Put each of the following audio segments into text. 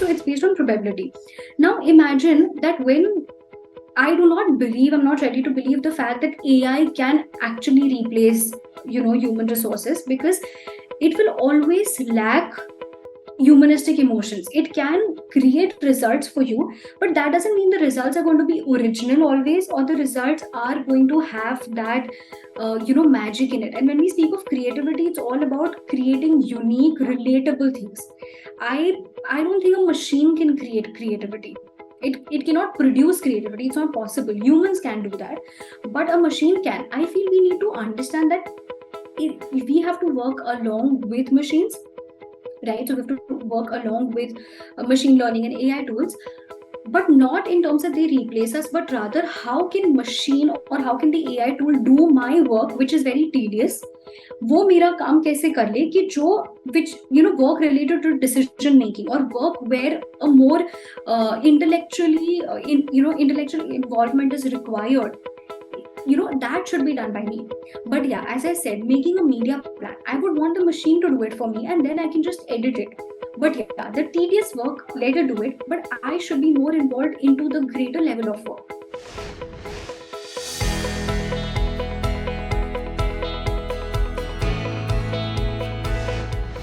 So it's based on probability. Now imagine that when I'm not ready to believe the fact that AI can actually replace, human resources, because it will always lack humanistic emotions. It can create results for you, but that doesn't mean the results are going to be original always, or the results are going to have that magic in it. And when we speak of creativity, it's all about creating unique, relatable things. I i don't think a machine can create creativity. It cannot produce creativity. It's not possible. Humans can do that, but a machine can. I feel we need to understand that we have to work along with machines, right? So we have to work along with machine learning and AI tools, but not in terms that they replace us, but rather how can machine or how can the AI tool do my work, which is very tedious, वो मेरा काम कैसे कर ले कि जो which work related to decision making, or work where a more intellectual involvement is required, that should be done by me. But yeah, as I said, making a media plan, I would want the machine to do it for me, and then I can just edit it. But yeah, the tedious work, let it do it, but I should be more involved into the greater level of work.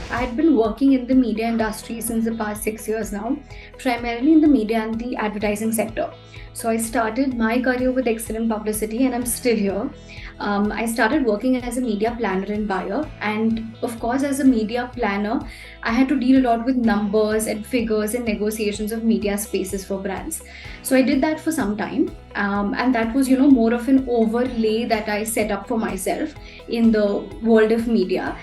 I had been working in the media industry since the past 6 years now, primarily in the media and the advertising sector. So I started my career with excellent publicity, and I'm still here. I started working as a media planner and buyer, and of course, as a media planner, I had to deal a lot with numbers and figures and negotiations of media spaces for brands. So I did that for some time, and that was, more of an overlay that I set up for myself in the world of media.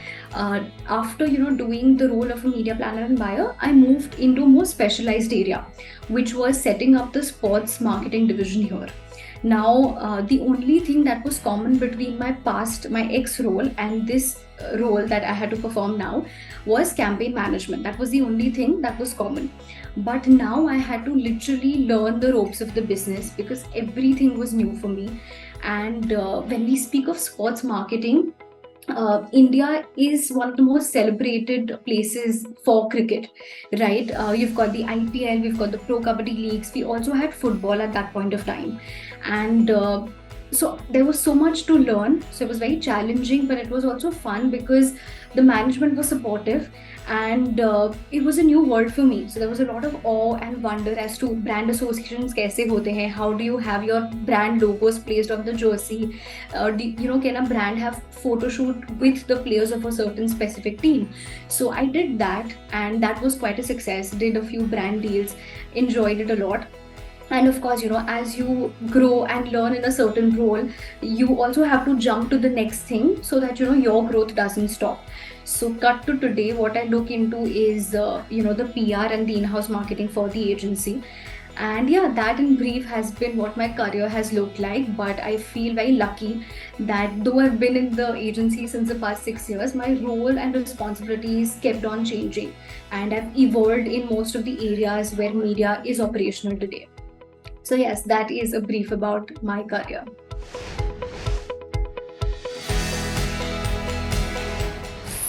After doing the role of a media planner and buyer, I moved into a more specialized area, which was setting up the sports marketing division here. Now, the only thing that was common between my ex role and this role that I had to perform now was campaign management. That was the only thing that was common. But now I had to literally learn the ropes of the business because everything was new for me. And when we speak of sports marketing, India is one of the most celebrated places for cricket, right? You've got the IPL, we've got the Pro Kabaddi leagues. We also had football at that point of time, and so there was so much to learn. So it was very challenging, but it was also fun because the management was supportive, and it was a new world for me. So there was a lot of awe and wonder as to brand associations kaise hote hain. How do you have your brand logos placed on the jersey? Can a brand have photo shoot with the players of a certain specific team? So I did that, and that was quite a success. Did a few brand deals, enjoyed it a lot. And of course, as you grow and learn in a certain role, you also have to jump to the next thing so that your growth doesn't stop. So cut to today, what I look into is the PR and the in-house marketing for the agency. And yeah, that in brief has been what my career has looked like. But I feel very lucky that though I've been in the agency since the past 6 years, my role and responsibilities kept on changing, and I've evolved in most of the areas where media is operational today. So yes, that is a brief about my career.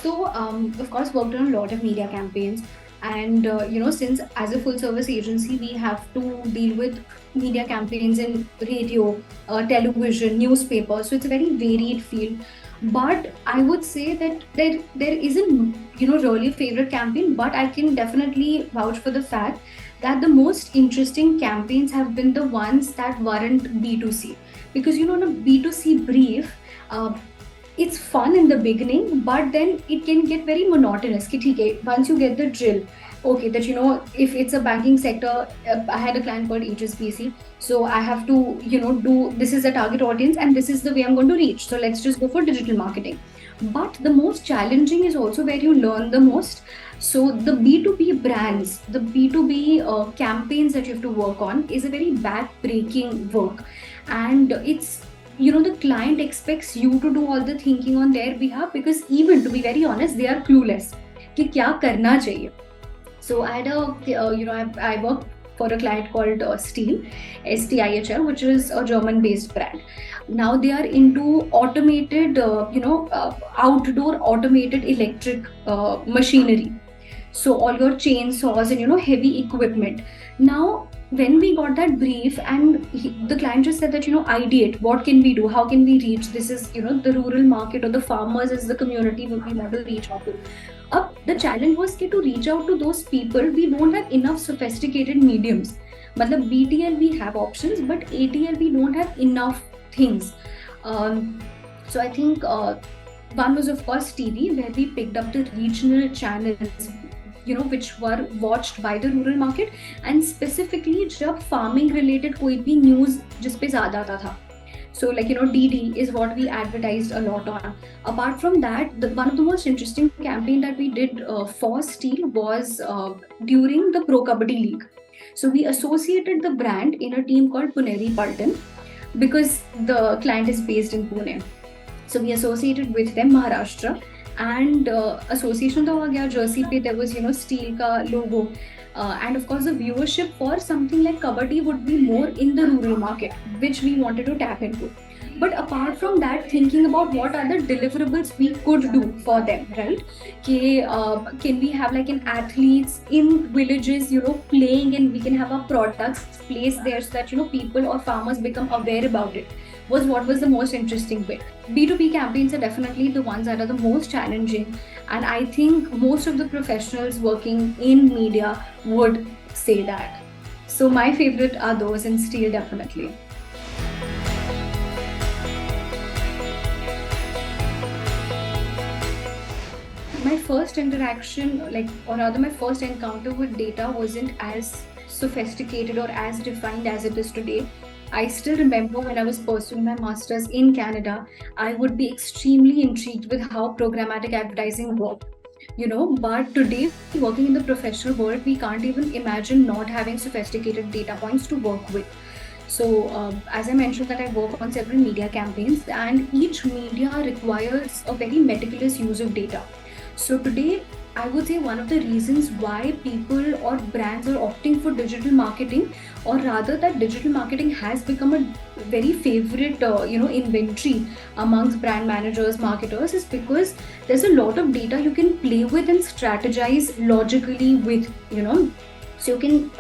So of course, worked on a lot of media campaigns, and since as a full service agency, we have to deal with media campaigns in radio, television, newspaper. So it's a very varied field. But I would say that there isn't really a favorite campaign, but I can definitely vouch for the fact that the most interesting campaigns have been the ones that weren't B2C, because in a B2C brief, it's fun in the beginning, but then it can get very monotonous. Ki, theek hai, once you get the drill, okay, that if it's a banking sector, I had a client called HSBC, so I have to do, this is the target audience and this is the way I'm going to reach, so let's just go for digital marketing. But the most challenging is also where you learn the most. So the B2B brands, the B2B campaigns that you have to work on is a very back-breaking work, and it's the client expects you to do all the thinking on their behalf, because even, to be very honest, they are clueless कि क्या करना चाहिए. So I had I worked for a client called Stihl, STIHL, which is a German-based brand. Now they are into automated, outdoor automated electric machinery. So all your chainsaws and heavy equipment. Now when we got that brief, and the client just said that, ideate, what can we do, how can we reach, this is the rural market, or the farmers is the community we want to reach out to. The challenge was to reach out to those people. We don't have enough sophisticated mediums. Matlab BTL we have options, but ATL we don't have enough things. So I think one was of course TV, where we picked up the regional channels, which were watched by the rural market, and specifically जब farming related कोई भी news जिस पे ज़्यादा आता था. So like DD is what we advertised a lot on. Apart from that, one of the most interesting campaign that we did for Steel was during the Pro Kabaddi League. So we associated the brand in a team called Puneri Paltan, because the client is based in Pune. So we associated with them, Maharashtra, and association to gaya jersey pe there was Steel ka logo. And of course the viewership for something like kabaddi would be more in the rural market, which we wanted to tap into. But apart from that, thinking about what are the deliverables we could do for them, right? Can we have like an athletes in villages, playing, and we can have our products placed there so that people or farmers become aware about it, was what was the most interesting bit. B2B campaigns are definitely the ones that are the most challenging, and I think most of the professionals working in media would say that. So my favorite are those in Steel, definitely. My first interaction, or rather my first encounter with data wasn't as sophisticated or as defined as it is today. I still remember when I was pursuing my master's in Canada, I would be extremely intrigued with how programmatic advertising worked. But today, working in the professional world, we can't even imagine not having sophisticated data points to work with. So, as I mentioned, that I work on several media campaigns, and each media requires a very meticulous use of data. So today, I would say one of the reasons why people or brands are opting for digital marketing, or rather that digital marketing has become a very favorite, inventory amongst brand managers, marketers, is because there's a lot of data you can play with and strategize logically with, So you can,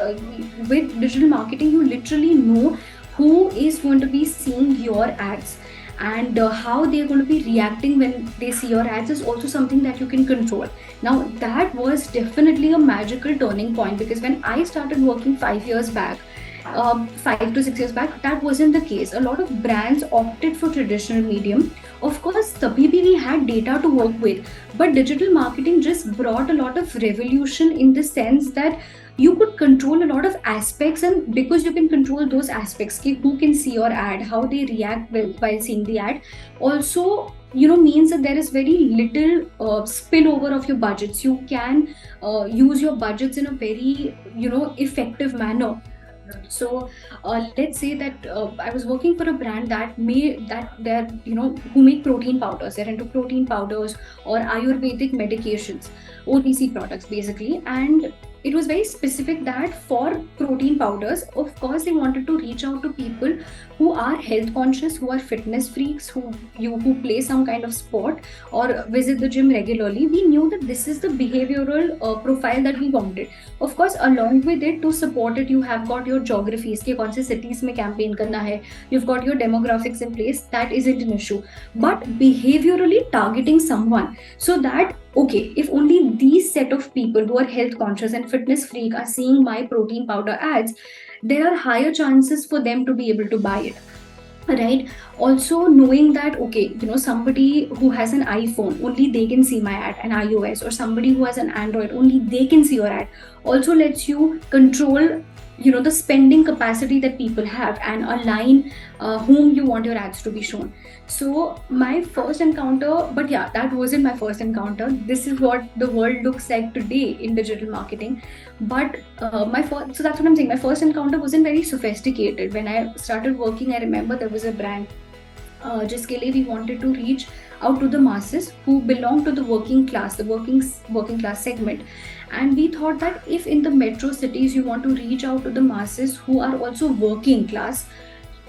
with digital marketing, you literally know who is going to be seeing your ads, and how they're going to be reacting when they see your ads is also something that you can control. Now that was definitely a magical turning point, because when I started working 5 years back, 5 to 6 years back, that wasn't the case. A lot of brands opted for traditional medium. Of course, tabhi bhi we had data to work with, but digital marketing just brought a lot of revolution in the sense that you could control a lot of aspects, and because you can control those aspects, who can see your ad, how they react while seeing the ad, also means that there is very little spillover of your budgets. You can use your budgets in a very effective manner. So let's say that I was working for a brand they're who make protein powders. They're into protein powders or Ayurvedic medications, OTC products basically, and it was very specific that for protein powders, of course, they wanted to reach out to people who are health conscious, who are fitness freaks, who play some kind of sport or visit the gym regularly. We knew that this is the behavioral profile that we wanted. Of course, along with it, to support it, you have got your geographies, कि कौन से cities में campaign करना है. You've got your demographics in place. That isn't an issue. But behaviorally targeting someone so that, okay, if only these set of people who are health conscious and fitness freak are seeing my protein powder ads, there are higher chances for them to be able to buy it. Right. Also knowing that, okay, somebody who has an iPhone, only they can see my ad, an iOS, or somebody who has an Android, only they can see your ad, also lets you control the spending capacity that people have and align whom you want your ads to be shown. So my first encounter, but yeah, that wasn't my first encounter. This is what the world looks like today in digital marketing. But so that's what I'm saying. My first encounter wasn't very sophisticated. When I started working, I remember there was a brand जिसके लिए we wanted to reach out to the masses who belong to the working class, the working class segment. And we thought that if in the metro cities you want to reach out to the masses who are also working class,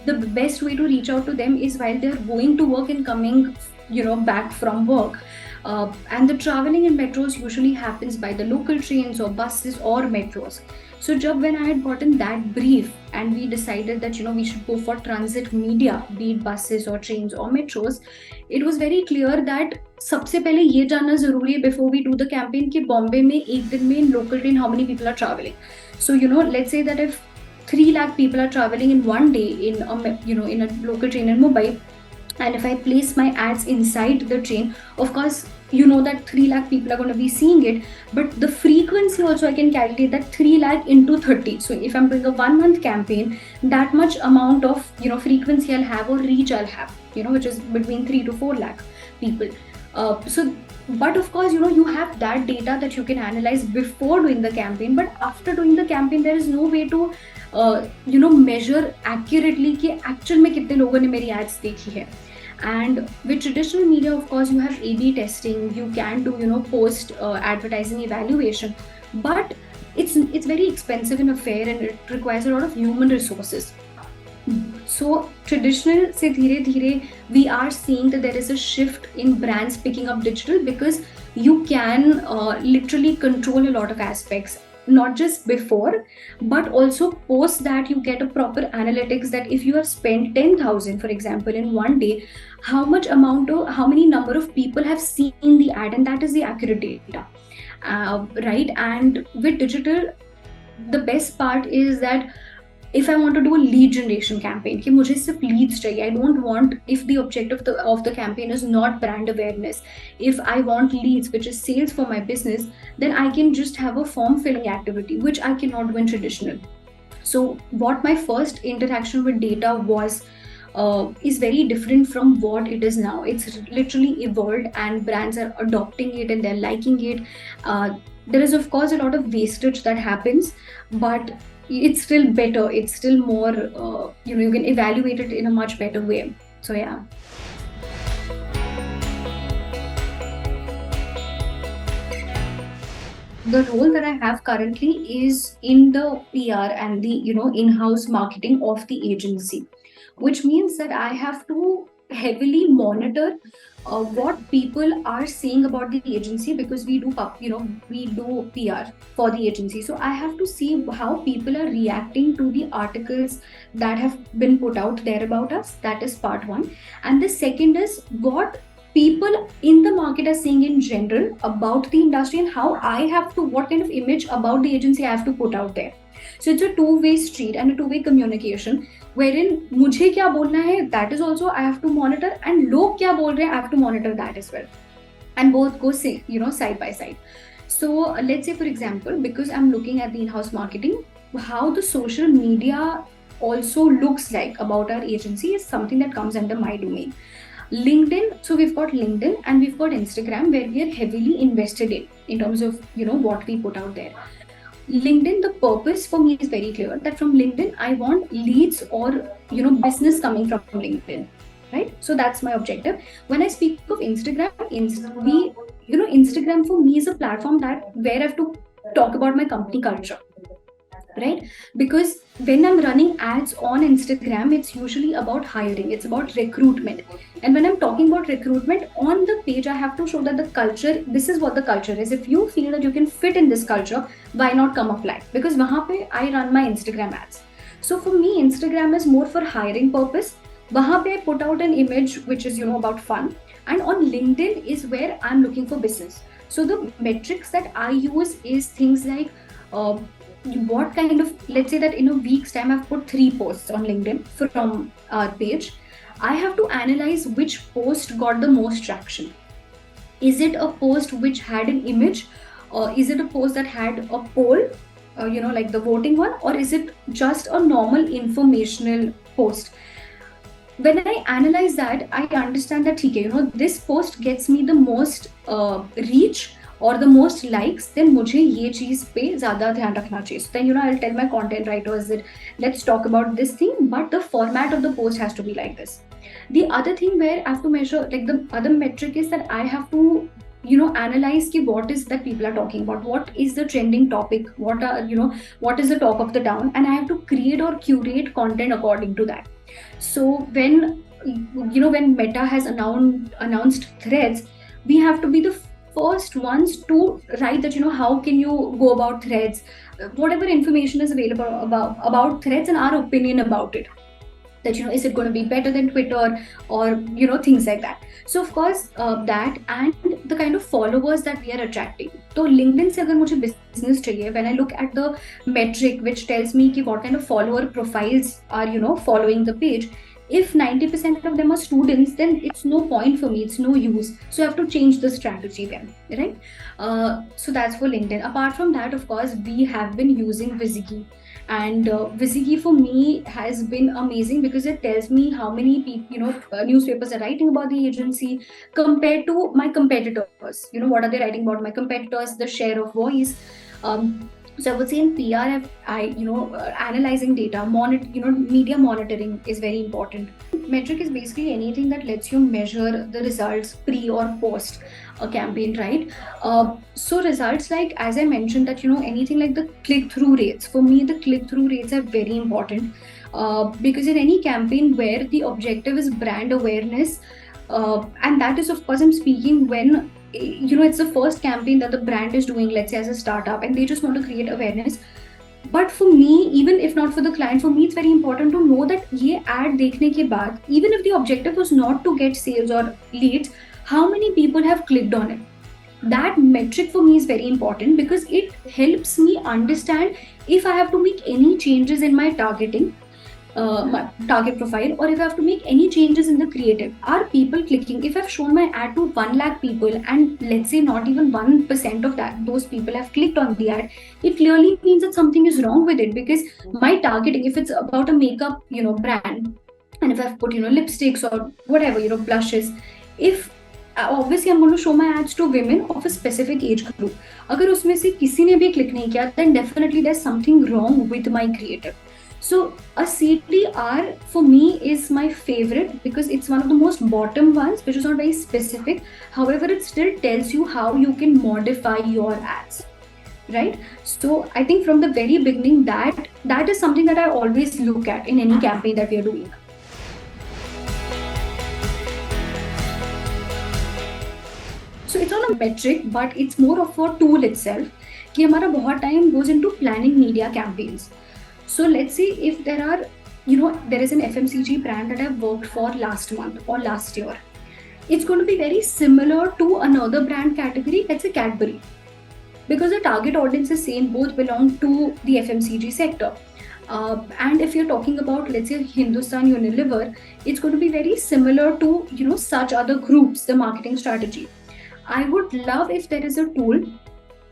the best way to reach out to them is while they're going to work and coming back from work. And the traveling in metros usually happens by the local trains or buses or metros. So when I had gotten that brief and we decided that we should go for transit media, be it buses or trains or metros, it was very clear that सबसे पहले ये जानना जरूरी है before we do the campaign कि बॉम्बे में एक दिन में in local train how many people are traveling. So let's say that if 3 lakh people are traveling in one day in a local train in Mumbai, and if I place my ads inside the train, of course that 3 lakh people are going to be seeing it, but the frequency also I can calculate that 3 lakh into 30. So if I'm doing a 1 month campaign, that much amount of frequency I'll have or reach I'll have, which is between 3 to 4 lakh people. But of course you have that data that you can analyze before doing the campaign, but after doing the campaign there is no way to measure accurately कि actual में कितने लोगों ने मेरी ads देखी है. And with traditional media, of course, you have A/B testing. You can do post advertising evaluation, but it's very expensive and affair, and it requires a lot of human resources. So traditional se dheere dheere we are seeing that there is a shift in brands picking up digital, because you can literally control a lot of aspects, not just before but also post that. You get a proper analytics that if you have spent 10,000 for example in one day, how many number of people have seen the ad, and that is the accurate data, right? And with digital, the best part is that if I want to do a lead generation campaign, कि मुझे सिर्फ leads चाहिए, I don't want, if the objective of the campaign is not brand awareness, if I want leads, which is sales for my business, then I can just have a form filling activity, which I cannot do in traditional. So what my first interaction with data was is very different from what it is now. It's literally evolved and brands are adopting it and they're liking it. There is of course a lot of wastage that happens, but it's still better. It's still more, you can evaluate it in a much better way. So yeah. The role that I have currently is in the PR and the in-house marketing of the agency, which means that I have to heavily monitor what people are saying about the agency, because we do PR for the agency. So I have to see how people are reacting to the articles that have been put out there about us. That is part one. And the second is what people in the market are saying in general about the industry, and how I have to, what kind of image about the agency I have to put out there. So it's a two-way street and a two-way communication, wherein मुझे क्या बोलना है, that is also I have to monitor, and लोग क्या बोल रहे हैं I have to monitor that as well, and both go side by side. So let's say for example, because I'm looking at the in-house marketing, how the social media also looks like about our agency is something that comes under my domain. LinkedIn, so we've got LinkedIn and we've got Instagram, where we are heavily invested in terms of what we put out there. LinkedIn, the purpose for me is very clear, that from LinkedIn I want leads or business coming from LinkedIn, right? So that's my objective. When I speak of Instagram, Instagram for me is a platform where I have to talk about my company culture, right? Because when I'm running ads on Instagram, it's usually about hiring, it's about recruitment. And when I'm talking about recruitment on the page, I have to show that the culture, this is what the culture is. If you feel that you can fit in this culture, why not come apply? Because wahan pe I run my Instagram ads. So for me, Instagram is more for hiring purpose. Wahan pe I put out an image which is about fun. And on LinkedIn is where I'm looking for business. So the metrics that I use is things like what kind of, let's say that in a week's time I've put 3 posts on LinkedIn from our page. I have to analyze which post got the most traction. Is it a post which had an image, or is it a post that had a poll, like the voting one, or is it just a normal informational post? When I analyze that, I understand that this post gets me the most reach or the most likes, then मुझे ये चीज पे ज़्यादा ध्यान रखना चाहिए. So then I'll tell my content writers that let's talk about this thing, but the format of the post has to be like this. The other thing where I have to measure, like the other metric is that I have to analyze what is that people are talking about, what is the trending topic, what is the talk of the town, and I have to create or curate content according to that. So when Meta has announced Threads, we have to be the first ones to write that, how can you go about threads, whatever information is available about threads and our opinion about it, that, is it going to be better than Twitter, or things like that. So of course, that and the kind of followers that we are attracting. So LinkedIn se agar mujhe business chahiye, when I look at the metric which tells me ki what kind of follower profiles are following the page, if 90% of them are students, then it's no point for me, it's no use. So I have to change the strategy then, right? So that's for LinkedIn. Apart from that, of course, we have been using Vizigi, and Vizigi for me has been amazing because it tells me how many people, newspapers are writing about the agency compared to my competitors. What are they writing about my competitors, the share of voice. So I would say in PR, analyzing data, media monitoring is very important. Metric is basically anything that lets you measure the results pre or post a campaign, right? So results like, as I mentioned, that anything like the click-through rates. For me, the click-through rates are very important, because in any campaign where the objective is brand awareness, and that is, of course, I'm speaking when it's the first campaign that the brand is doing, let's say as a startup, and they just want to create awareness. But for me, even if not for the client, for me it's very important to know that ये ad देखने के बाद, even if the objective was not to get sales or leads, how many people have clicked on it. That metric for me is very important because it helps me understand if I have to make any changes in my targeting, my target profile, or if I have to make any changes in the creative. Are people clicking? If I've shown my ad to 1 lakh people and let's say not even 1% of those people have clicked on the ad, it clearly means that something is wrong with it, because my targeting, if it's about a makeup, brand, and if I've put, lipsticks or whatever, blushes, if obviously I'm going to show my ads to women of a specific age group. अगर उसमें से किसी ने भी click नहीं किया, then definitely there's something wrong with my creative. So a CTR for me is my favorite because it's one of the most bottom ones, which is not very specific. However, it still tells you how you can modify your ads, right? So I think from the very beginning, that is something that I always look at in any campaign that we are doing. So it's not a metric, but it's more of a tool itself. कि हमारा बहुत time goes into planning media campaigns. So let's say if there are, there is an FMCG brand that I've worked for last month or last year. It's going to be very similar to another brand category, let's say Cadbury. Because the target audience is same, both belong to the FMCG sector. And if you're talking about, let's say, Hindustan Unilever, it's going to be very similar to, such other groups, the marketing strategy. I would love if there is a tool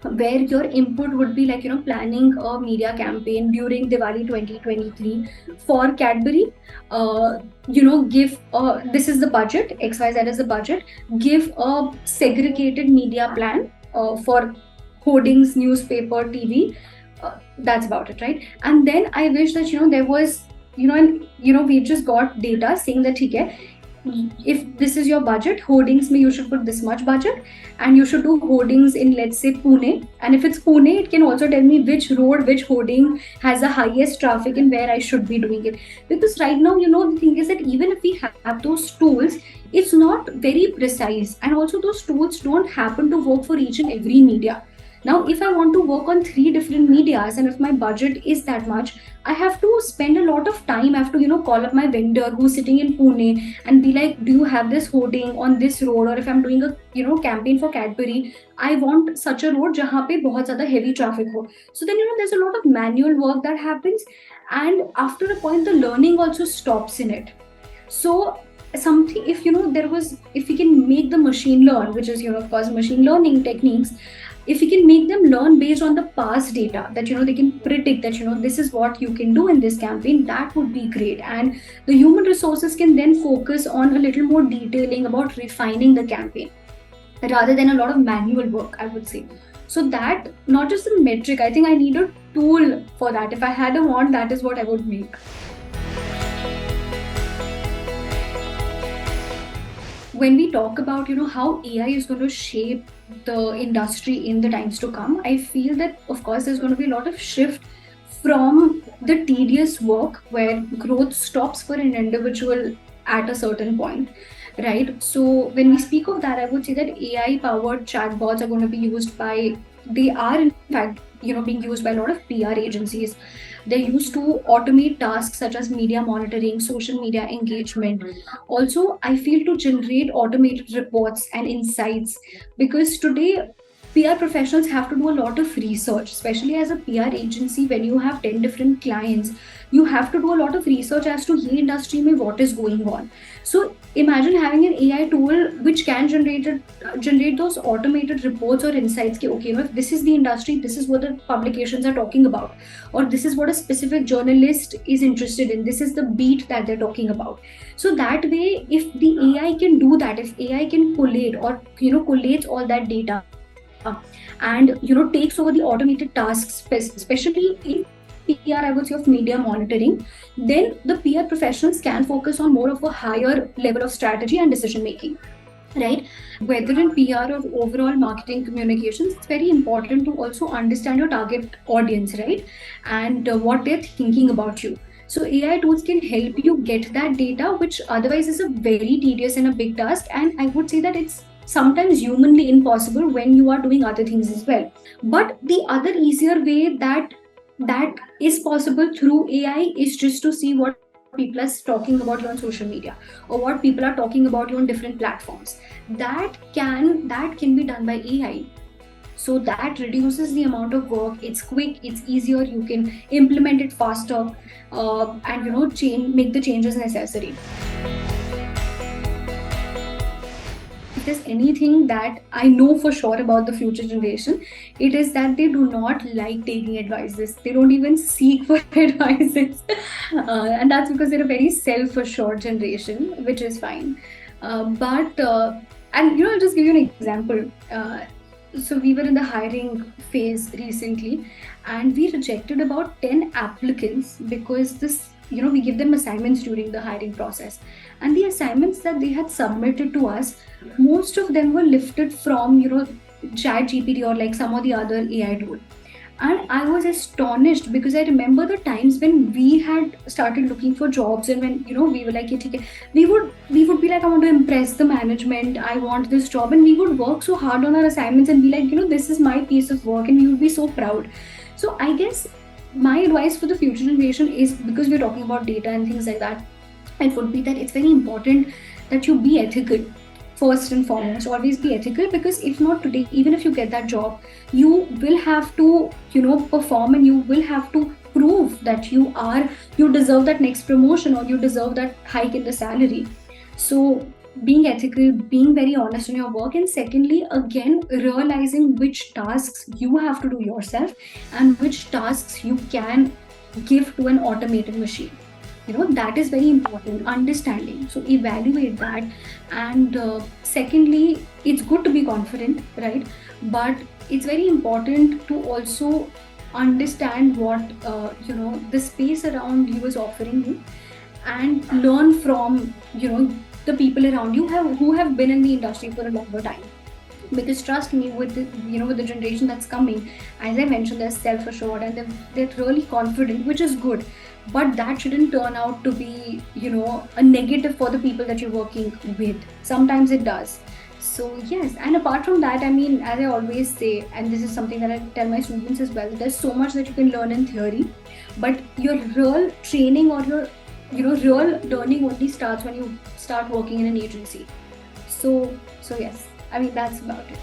where your input would be like, planning a media campaign during Diwali 2023 for Cadbury. Give, this is the budget, XYZ is the budget, give a segregated media plan for hoardings, newspaper, TV. That's about it, right? And then I wish that, there was, we just got data saying that, okay, if this is your budget, hoardings you should put this much budget, and you should do hoardings in, let's say, Pune. And if it's Pune, it can also tell me which road, which hoarding has the highest traffic and where I should be doing it. Because right now, the thing is that even if we have those tools, it's not very precise. And also those tools don't happen to work for each and every media. Now, if I want to work on 3 different medias and if my budget is that much, I have to spend a lot of time. I have to, call up my vendor who's sitting in Pune and be like, do you have this hoarding on this road? Or if I'm doing a, campaign for Cadbury, I want such a road jahan pe bahut zyada heavy traffic ho. So then, there's a lot of manual work that happens. And after a point, the learning also stops in it. So something, if, if we can make the machine learn, which is, of course, machine learning techniques, if we can make them learn based on the past data, that they can predict that this is what you can do in this campaign, that would be great. And the human resources can then focus on a little more detailing about refining the campaign rather than a lot of manual work, I would say. So that, not just the metric, I think I need a tool for that. If I had a wand, that is what I would make. When we talk about, how AI is going to shape the industry in the times to come, I feel that, of course, there's going to be a lot of shift from the tedious work where growth stops for an individual at a certain point. right? So when we speak of that, I would say that AI powered chatbots are going to be used by, they are in fact, being used by a lot of PR agencies. They're used to automate tasks such as media monitoring, social media engagement. Also, I feel to generate automated reports and insights, because today PR professionals have to do a lot of research, especially as a PR agency. When you have 10 different clients, you have to do a lot of research as to ye industry mein what is going on. So imagine having an AI tool which can generate those automated reports or insights. Ki, okay, if this is the industry, this is what the publications are talking about, or this is what a specific journalist is interested in. This is the beat that they're talking about. So that way, if the AI can do that, if AI can collate or collates all that data and takes over the automated tasks, especially in PR, I would say, of media monitoring, then the PR professionals can focus on more of a higher level of strategy and decision making, right? Whether in PR or overall marketing communications, it's very important to also understand your target audience, right? And what they're thinking about you. So AI tools can help you get that data, which otherwise is a very tedious and a big task. And I would say that it's sometimes humanly impossible when you are doing other things as well. But the other easier way that is possible through AI is just to see what people are talking about you on social media, or what people are talking about you on different platforms. That can be done by AI. So that reduces the amount of work. It's quick, it's easier, you can implement it faster, and make the changes necessary. If there's anything that I know for sure about the future generation, it is that they do not like taking advices. They don't even seek for advices. And that's because they're a very self-assured generation, which is fine. I'll just give you an example. So we were in the hiring phase recently, and we rejected about 10 applicants because we give them assignments during the hiring process, and the assignments that they had submitted to us, most of them were lifted from chat gpt or like some of the other AI tool. And I was astonished because I remember the times when we had started looking for jobs, and when we were like, "Yeah, theek hai," we would be like, "I want to impress the management, I want this job," and we would work so hard on our assignments and be like, "This is my piece of work," and we would be so proud. So I guess my advice for the future generation is, because we're talking about data and things like that, it would be that it's very important that you be ethical. First and foremost, always be ethical, because if not today, even if you get that job, you will have to perform, and you will have to prove that you deserve that next promotion, or you deserve that hike in the salary. So being ethical, being very honest in your work, and secondly, again, realizing which tasks you have to do yourself and which tasks you can give to an automated machine. That is very important, understanding. So evaluate that. And secondly, it's good to be confident, right? But it's very important to also understand what the space around you is offering you, and learn from the people around you who have been in the industry for a longer time. Because trust me, with the generation that's coming, as I mentioned, they're self-assured and they're really confident, which is good. But that shouldn't turn out to be a negative for the people that you're working with. Sometimes it does. So yes, and apart from that, I mean, as I always say, and this is something that I tell my students as well, there's so much that you can learn in theory, but your real training, or your real learning only starts when you start working in an agency. So yes, I mean, that's about it.